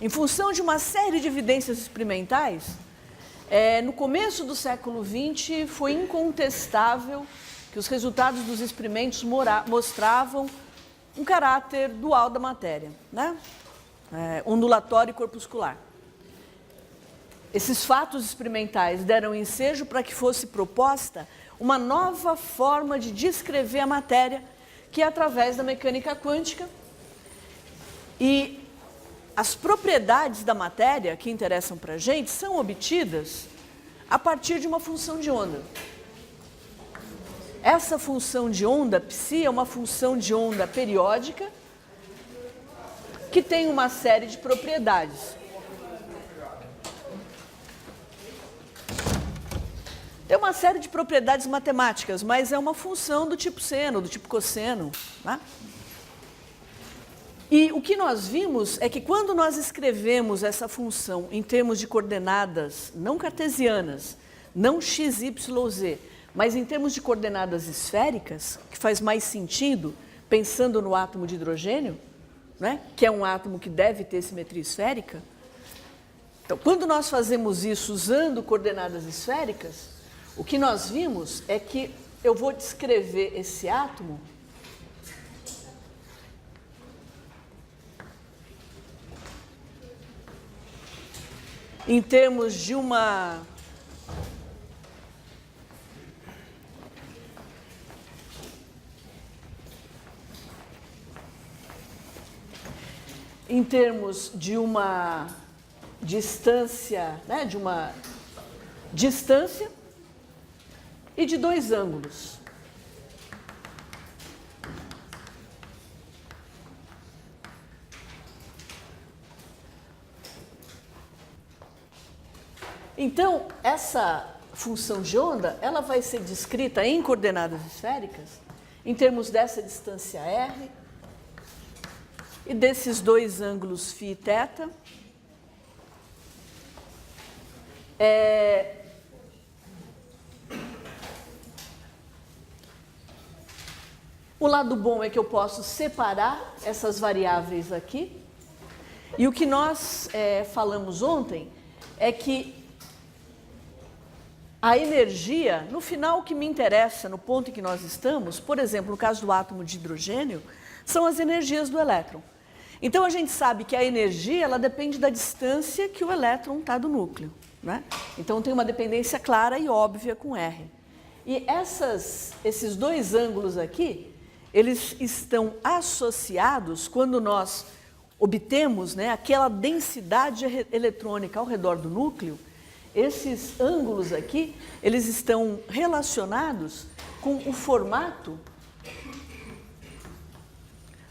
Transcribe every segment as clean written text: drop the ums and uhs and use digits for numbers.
Em função de uma série de evidências experimentais, no começo do século XX foi incontestável que os resultados dos experimentos mostravam um caráter dual da matéria, né? Ondulatório e corpuscular. Esses fatos experimentais deram ensejo para que fosse proposta uma nova forma de descrever a matéria, que é através da mecânica quântica. E as propriedades da matéria que interessam para a gente são obtidas a partir de uma função de onda. Essa função de onda, psi, é uma função de onda periódica que tem uma série de propriedades. Tem uma série de propriedades matemáticas, mas é uma função do tipo seno, do tipo cosseno, né? E o que nós vimos é que quando nós escrevemos essa função em termos de coordenadas não cartesianas, não x, y, z, mas em termos de coordenadas esféricas, que faz mais sentido pensando no átomo de hidrogênio, né, que é um átomo que deve ter simetria esférica. Então, quando nós fazemos isso usando coordenadas esféricas, o que nós vimos é que eu vou descrever esse átomo em termos de uma distância, né, de uma distância e de dois ângulos. Então, essa função de onda, ela vai ser descrita em coordenadas esféricas, em termos dessa distância r e desses dois ângulos φ e θ. O lado bom é que eu posso separar essas variáveis aqui. E o que nós falamos ontem é que a energia, no final, o que me interessa no ponto em que nós estamos, por exemplo, no caso do átomo de hidrogênio, são as energias do elétron. Então, a gente sabe que a energia ela depende da distância que o elétron está do núcleo, né? Então, tem uma dependência clara e óbvia com R. E esses dois ângulos aqui, eles estão associados quando nós obtemos, né, aquela densidade eletrônica ao redor do núcleo. Esses ângulos aqui, eles estão relacionados com o formato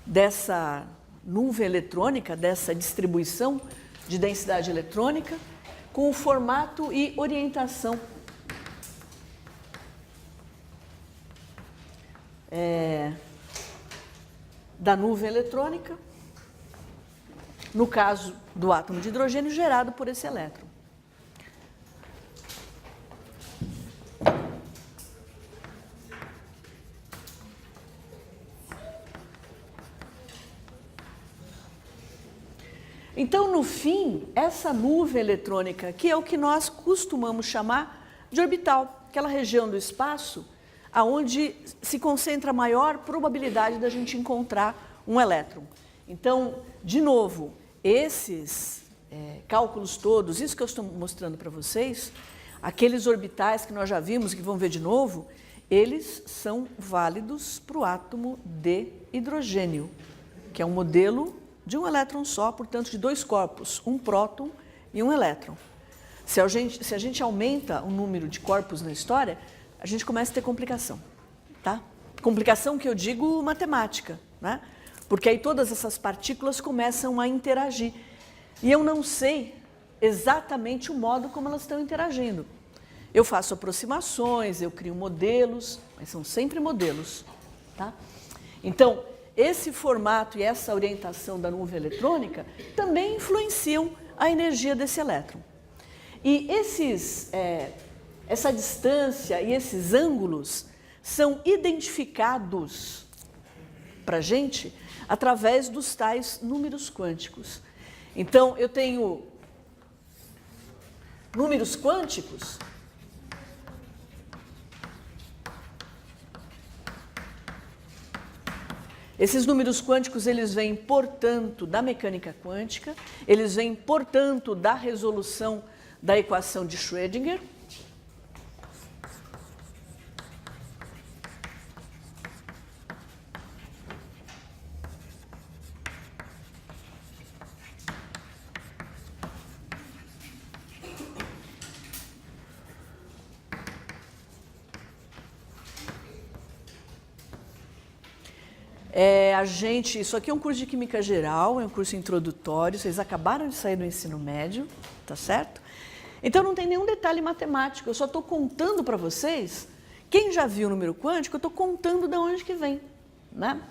dessa nuvem eletrônica, dessa distribuição de densidade eletrônica, com o formato e orientação da nuvem eletrônica, no caso do átomo de hidrogênio gerado por esse elétron. Então, no fim, essa nuvem eletrônica aqui é o que nós costumamos chamar de orbital, aquela região do espaço onde se concentra a maior probabilidade da gente encontrar um elétron. Então, de novo, esses cálculos todos, isso que eu estou mostrando para vocês, aqueles orbitais que nós já vimos, que vão ver de novo, eles são válidos para o átomo de hidrogênio, que é um modelo de um elétron só, portanto, de dois corpos, um próton e um elétron. Se a gente aumenta o número de corpos na história, a gente começa a ter complicação, tá? Complicação que eu digo matemática, né? Porque aí todas essas partículas começam a interagir. E eu não sei exatamente o modo como elas estão interagindo. Eu faço aproximações, eu crio modelos, mas são sempre modelos, tá? Então, esse formato e essa orientação da nuvem eletrônica também influenciam a energia desse elétron. E essa distância e esses ângulos são identificados para a gente através dos tais números quânticos. Então, eu tenho números quânticos Esses números quânticos, eles vêm, portanto, da mecânica quântica, eles vêm, portanto, da resolução da equação de Schrödinger. Isso aqui é um curso de Química Geral, é um curso introdutório, vocês acabaram de sair do ensino médio, tá certo? Então não tem nenhum detalhe matemático, eu só estou contando para vocês, quem já viu o número quântico, eu estou contando de onde que vem, né?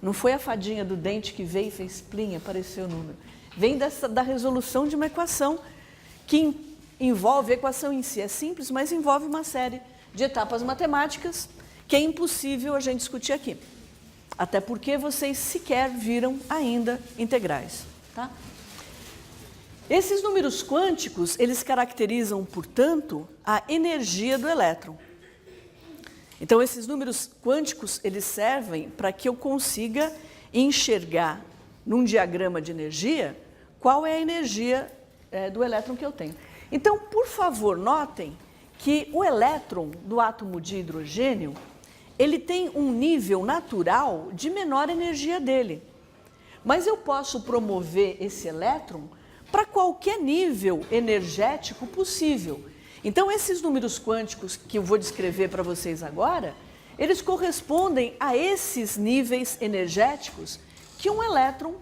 Não foi a fadinha do dente que veio e fez plim, apareceu o número. Vem da resolução de uma equação que envolve, a equação em si é simples, mas envolve uma série de etapas matemáticas que é impossível a gente discutir aqui. Até porque vocês sequer viram ainda integrais, tá? Esses números quânticos, eles caracterizam, portanto, a energia do elétron. Então, esses números quânticos, eles servem para que eu consiga enxergar, num diagrama de energia, qual é a energia do elétron que eu tenho. Então, por favor, notem que o elétron do átomo de hidrogênio, ele tem um nível natural de menor energia dele. Mas eu posso promover esse elétron para qualquer nível energético possível. Então, esses números quânticos que eu vou descrever para vocês agora, eles correspondem a esses níveis energéticos que um elétron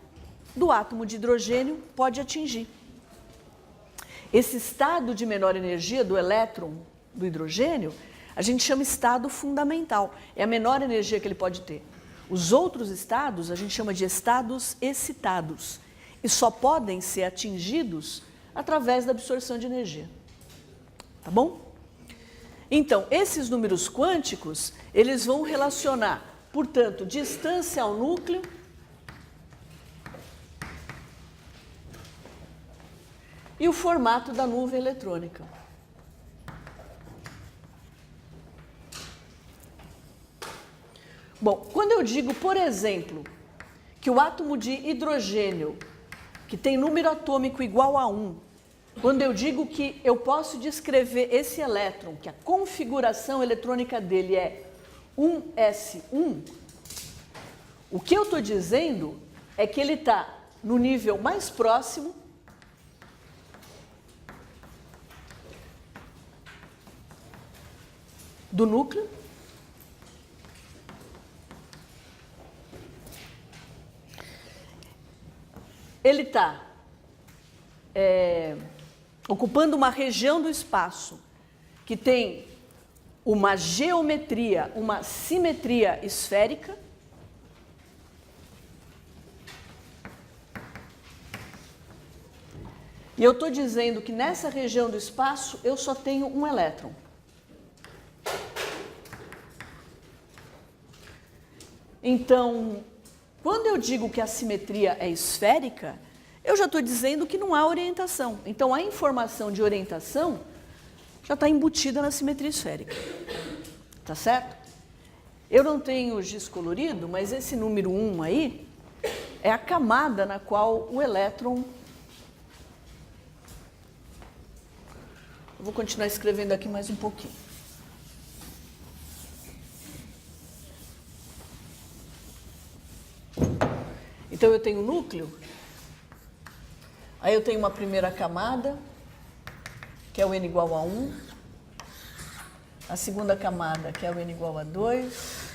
do átomo de hidrogênio pode atingir. Esse estado de menor energia do elétron do hidrogênio, a gente chama estado fundamental, é a menor energia que ele pode ter. Os outros estados a gente chama de estados excitados e só podem ser atingidos através da absorção de energia. Tá bom? Então, esses números quânticos, eles vão relacionar, portanto, distância ao núcleo e o formato da nuvem eletrônica. Bom, quando eu digo, por exemplo, que o átomo de hidrogênio, que tem número atômico igual a 1, quando eu digo que eu posso descrever esse elétron, que a configuração eletrônica dele é 1s1, o que eu estou dizendo é que ele está no nível mais próximo do núcleo, ele está ocupando uma região do espaço que tem uma geometria, uma simetria esférica. E eu estou dizendo que nessa região do espaço eu só tenho um elétron. Então, quando eu digo que a simetria é esférica, eu já estou dizendo que não há orientação. Então, a informação de orientação já está embutida na simetria esférica. Tá certo? Eu não tenho giz colorido, mas esse número 1 aí é a camada na qual o elétron... Eu vou continuar escrevendo aqui mais um pouquinho. Então, eu tenho o núcleo, aí eu tenho uma primeira camada, que é o n igual a 1, a segunda camada, que é o n igual a 2,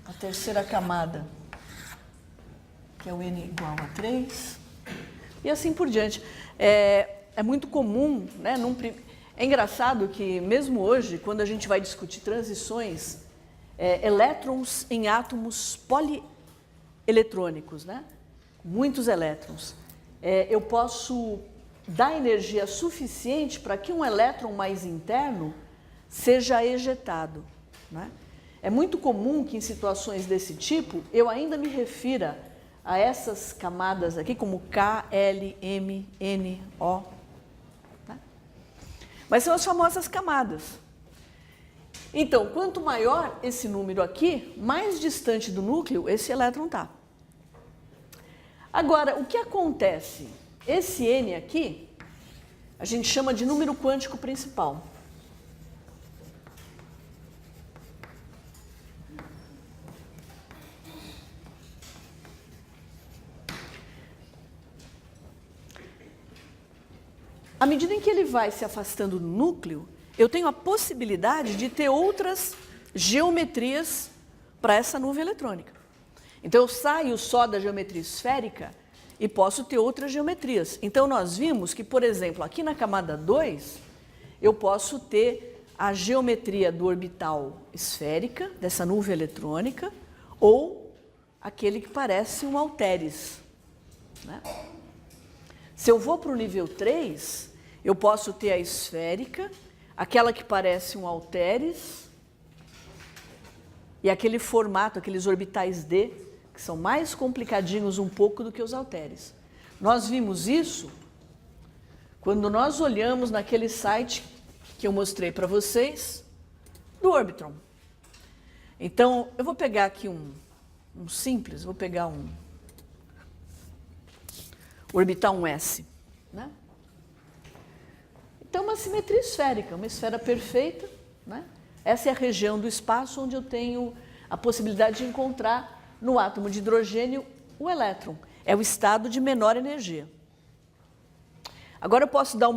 a terceira camada, que é o n igual a 3, e assim por diante. É muito comum, né? É engraçado que, mesmo hoje, quando a gente vai discutir transições, elétrons em átomos polieletrônicos, né? Muitos elétrons. Eu posso dar energia suficiente para que um elétron mais interno seja ejetado, né? É muito comum que em situações desse tipo eu ainda me refira a essas camadas aqui, como K, L, M, N, O. Tá? Mas são as famosas camadas. Então, quanto maior esse número aqui, mais distante do núcleo esse elétron está. Agora, o que acontece? Esse N aqui, a gente chama de número quântico principal. À medida em que ele vai se afastando do núcleo, eu tenho a possibilidade de ter outras geometrias para essa nuvem eletrônica. Então, eu saio só da geometria esférica e posso ter outras geometrias. Então, nós vimos que, por exemplo, aqui na camada 2, eu posso ter a geometria do orbital esférica, dessa nuvem eletrônica, ou aquele que parece um halteres, né? Se eu vou para o nível 3, eu posso ter a esférica, aquela que parece um halteres, e aquele formato, aqueles orbitais D, que são mais complicadinhos um pouco do que os halteres. Nós vimos isso quando nós olhamos naquele site que eu mostrei para vocês, do Orbitron. Então, eu vou pegar aqui um simples, vou pegar um orbital 1s, né? Então, uma simetria esférica, uma esfera perfeita, né? Essa é a região do espaço onde eu tenho a possibilidade de encontrar no átomo de hidrogênio o elétron. É o estado de menor energia. Agora eu posso dar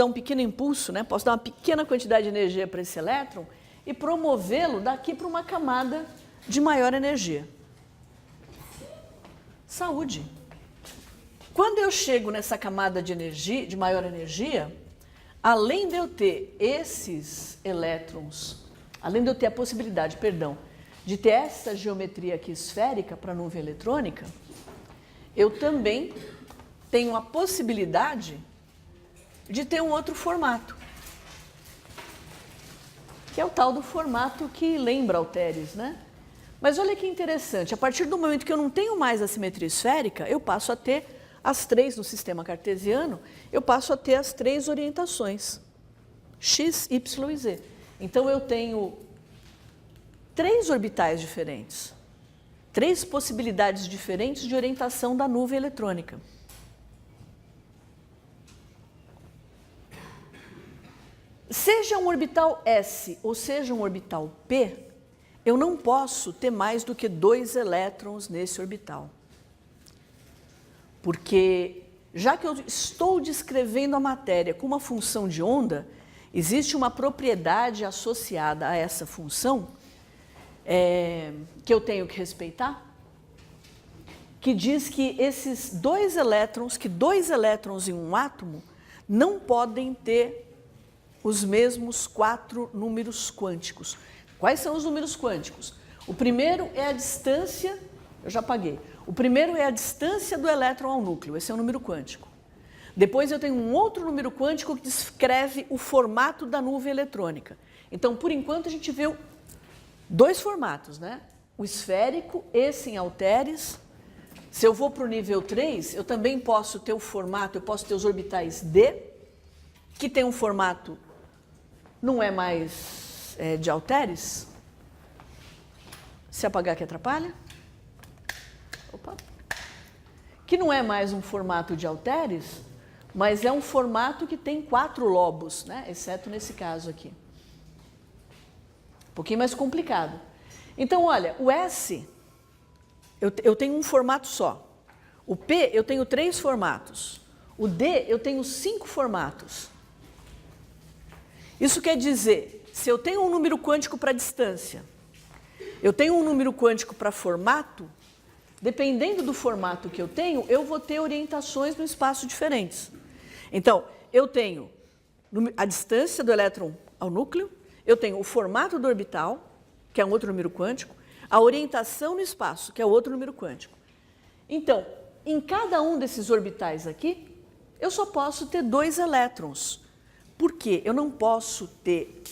um pequeno impulso, né? Posso dar uma pequena quantidade de energia para esse elétron e promovê-lo daqui para uma camada de maior energia. Saúde. Quando eu chego nessa camada de energia, de maior energia, além de eu ter esses elétrons, além de eu ter a possibilidade, de ter essa geometria aqui esférica para a nuvem eletrônica, eu também tenho a possibilidade de ter um outro formato, que é o tal do formato que lembra halteres, né? Mas olha que interessante, a partir do momento que eu não tenho mais a simetria esférica, eu passo a ter as três no sistema cartesiano, eu passo a ter as três orientações, x, y e z. Então eu tenho três orbitais diferentes, três possibilidades diferentes de orientação da nuvem eletrônica. Seja um orbital S ou seja um orbital P, eu não posso ter mais do que 2 elétrons nesse orbital. Porque, já que eu estou descrevendo a matéria com uma função de onda, existe uma propriedade associada a essa função que eu tenho que respeitar, que diz que esses 2 elétrons, que 2 elétrons em um átomo, não podem ter os mesmos 4 números quânticos. Quais são os números quânticos? O primeiro é a distância, eu já apaguei. O primeiro é a distância do elétron ao núcleo, esse é o número quântico. Depois eu tenho um outro número quântico que descreve o formato da nuvem eletrônica. Então, por enquanto, a gente viu 2 formatos, né? O esférico, esse em halteres. Se eu vou para o nível 3, eu também posso ter o formato, eu posso ter os orbitais D, que tem um formato, não é mais de halteres. Se apagar aqui atrapalha. Opa. Que não é mais um formato de halteres, mas é um formato que tem 4 lobos, né? Exceto nesse caso aqui. Um pouquinho mais complicado. Então, olha, o S, eu tenho um formato só. O P, eu tenho 3 formatos. O D, eu tenho 5 formatos. Isso quer dizer, se eu tenho um número quântico para distância, eu tenho um número quântico para formato, dependendo do formato que eu tenho, eu vou ter orientações no espaço diferentes. Então, eu tenho a distância do elétron ao núcleo, eu tenho o formato do orbital, que é um outro número quântico, a orientação no espaço, que é outro número quântico. Então, em cada um desses orbitais aqui, eu só posso ter 2 elétrons. Por quê? Eu não posso ter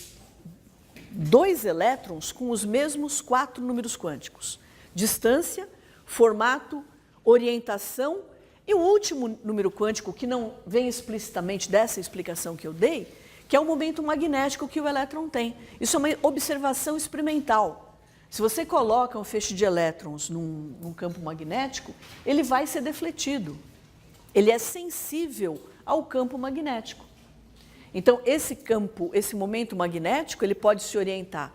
2 elétrons com os mesmos 4 números quânticos. Distância, formato, orientação e o último número quântico, que não vem explicitamente dessa explicação que eu dei, que é o momento magnético que o elétron tem. Isso é uma observação experimental. Se você coloca um feixe de elétrons num campo magnético, ele vai ser defletido. Ele é sensível ao campo magnético. Então, esse campo, esse momento magnético, ele pode se orientar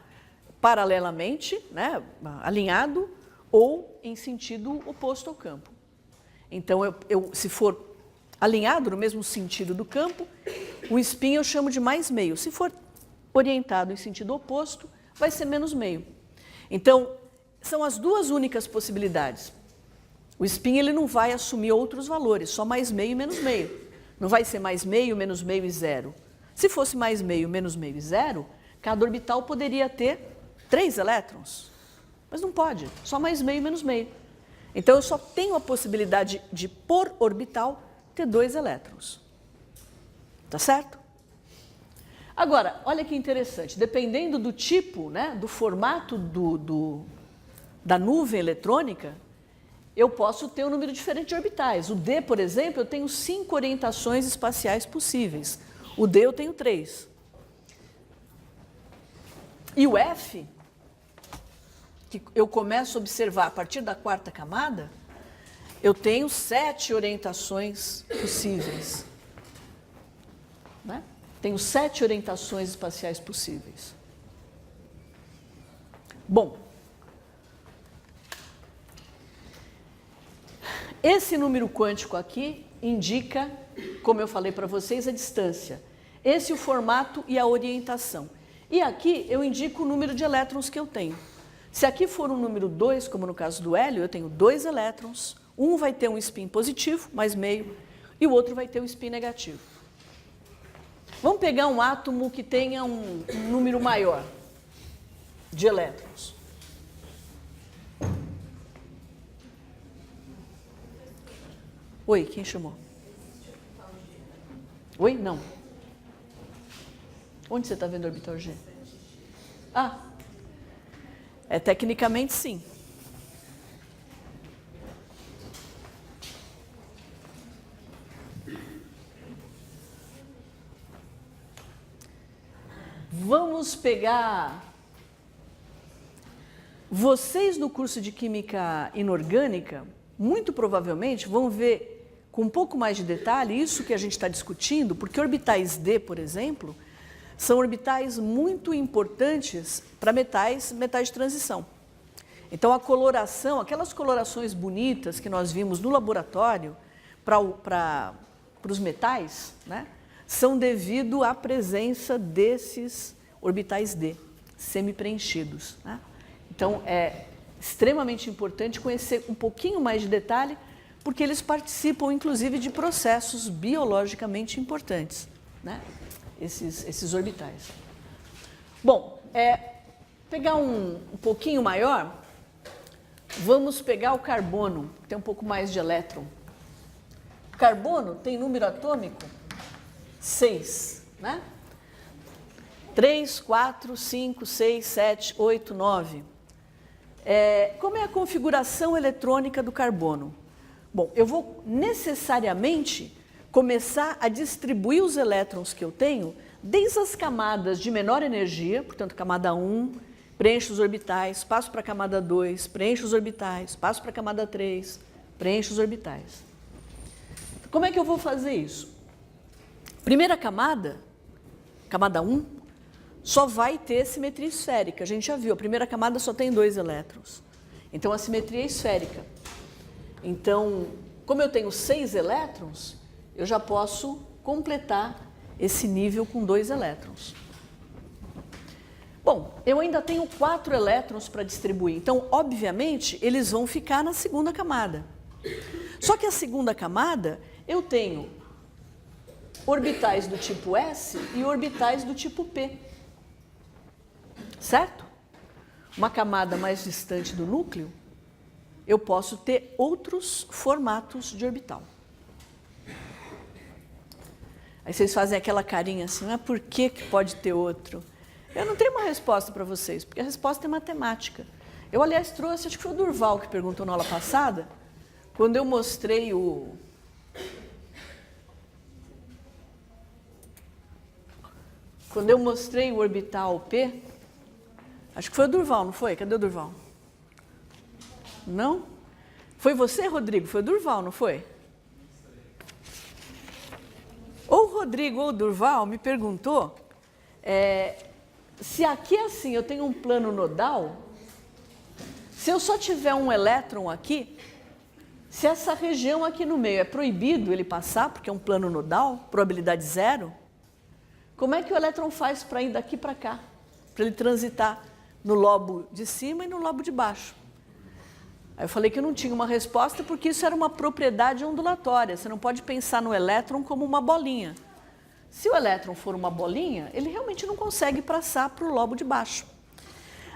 paralelamente, né, alinhado, ou em sentido oposto ao campo. Então, se for alinhado no mesmo sentido do campo, o spin eu chamo de mais meio. Se for orientado em sentido oposto, vai ser menos meio. Então, são as duas únicas possibilidades. O spin ele não vai assumir outros valores, só mais meio e menos meio. Não vai ser mais meio, menos meio e zero. Se fosse mais meio, menos meio e zero, cada orbital poderia ter 3 elétrons. Mas não pode, só mais meio e menos meio. Então, eu só tenho a possibilidade de, por orbital, ter 2 elétrons. Tá certo? Agora, olha que interessante, dependendo do tipo, né, do formato da nuvem eletrônica, eu posso ter um número diferente de orbitais. O D, por exemplo, eu tenho 5 orientações espaciais possíveis. O D eu tenho 3. E o F, que eu começo a observar a partir da 4ª camada, eu tenho 7 orientações possíveis. Né? Tenho 7 orientações espaciais possíveis. Bom, esse número quântico aqui indica, como eu falei para vocês, a distância. Esse é o formato e a orientação. E aqui eu indico o número de elétrons que eu tenho. Se aqui for um número 2, como no caso do hélio, eu tenho 2 elétrons. Um vai ter um spin positivo, mais meio, e o outro vai ter um spin negativo. Vamos pegar um átomo que tenha um número maior de elétrons. Oi, quem chamou? Oi? Não. Onde você está vendo o orbital G? Ah, tecnicamente sim. Vamos pegar... Vocês no curso de Química Inorgânica, muito provavelmente vão ver com um pouco mais de detalhe isso que a gente está discutindo, porque orbitais D, por exemplo, são orbitais muito importantes para metais de transição. Então, a coloração, aquelas colorações bonitas que nós vimos no laboratório para os metais, né, são devido à presença desses orbitais D, semi-preenchidos. Né? Então, é extremamente importante conhecer um pouquinho mais de detalhe, porque eles participam, inclusive, de processos biologicamente importantes, né? Esses orbitais. Bom, pegar um pouquinho maior, vamos pegar o carbono, que tem um pouco mais de elétron. O carbono tem número atômico 6, né? 3, 4, 5, 6, 7, 8, 9. Como é a configuração eletrônica do carbono? Bom, eu vou necessariamente começar a distribuir os elétrons que eu tenho desde as camadas de menor energia, portanto, camada 1, preencho os orbitais, passo para a camada 2, preencho os orbitais, passo para a camada 3, preencho os orbitais. Como é que eu vou fazer isso? Primeira camada, camada 1, só vai ter simetria esférica. A gente já viu, a primeira camada só tem 2 elétrons. Então, a simetria é esférica. Então, como eu tenho 6 elétrons, eu já posso completar esse nível com 2 elétrons. Bom, eu ainda tenho 4 elétrons para distribuir, então, obviamente, eles vão ficar na segunda camada. Só que a segunda camada, eu tenho orbitais do tipo S e orbitais do tipo P. Certo? Uma camada mais distante do núcleo, eu posso ter outros formatos de orbital. Aí vocês fazem aquela carinha assim, mas por que pode ter outro? Eu não tenho uma resposta para vocês, porque a resposta é matemática. Eu, aliás, trouxe, acho que foi o Durval que perguntou na aula passada, quando eu mostrei o orbital P, acho que foi o Durval, não foi? Cadê o Durval? Não? Foi você, Rodrigo? Foi o Durval, não foi? Ou o Rodrigo ou o Durval me perguntou se aqui assim eu tenho um plano nodal, se eu só tiver um elétron aqui, se essa região aqui no meio é proibido ele passar, porque é um plano nodal, probabilidade zero, como é que o elétron faz para ir daqui para cá? Para ele transitar no lobo de cima e no lobo de baixo. Aí eu falei que eu não tinha uma resposta porque isso era uma propriedade ondulatória. Você não pode pensar no elétron como uma bolinha. Se o elétron for uma bolinha, ele realmente não consegue passar para o lobo de baixo.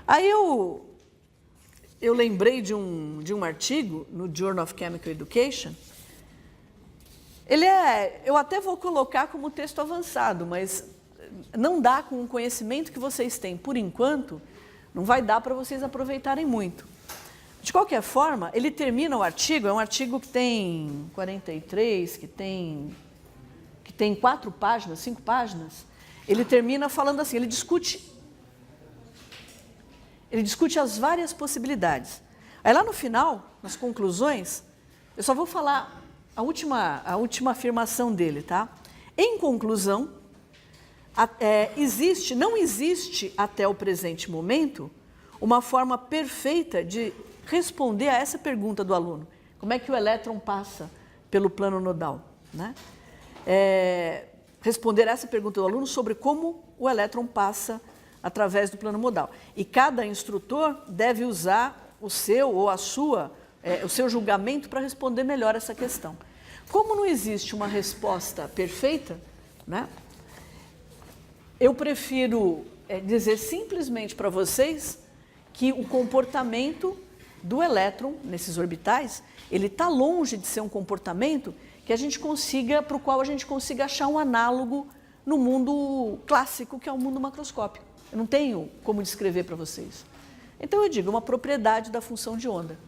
Aí eu lembrei de um artigo no Journal of Chemical Education. Eu até vou colocar como texto avançado, mas não dá com o conhecimento que vocês têm por enquanto, não vai dar para vocês aproveitarem muito. De qualquer forma, ele termina o artigo, é um artigo que tem 43, que tem 4 páginas, 5 páginas. Ele termina falando assim, ele discute as várias possibilidades. Aí lá no final, nas conclusões, eu só vou falar a última afirmação dele, tá? Em conclusão, não existe até o presente momento uma forma perfeita de responder a essa pergunta do aluno. Como é que o elétron passa pelo plano nodal, né? Responder essa pergunta do aluno sobre como o elétron passa através do plano modal. E cada instrutor deve usar o seu ou a sua, o seu julgamento para responder melhor essa questão. Como não existe uma resposta perfeita, né, eu prefiro dizer simplesmente para vocês que o comportamento do elétron nesses orbitais, ele está longe de ser um comportamento para o qual a gente consiga achar um análogo no mundo clássico, que é o mundo macroscópico. Eu não tenho como descrever para vocês. Então eu digo, uma propriedade da função de onda.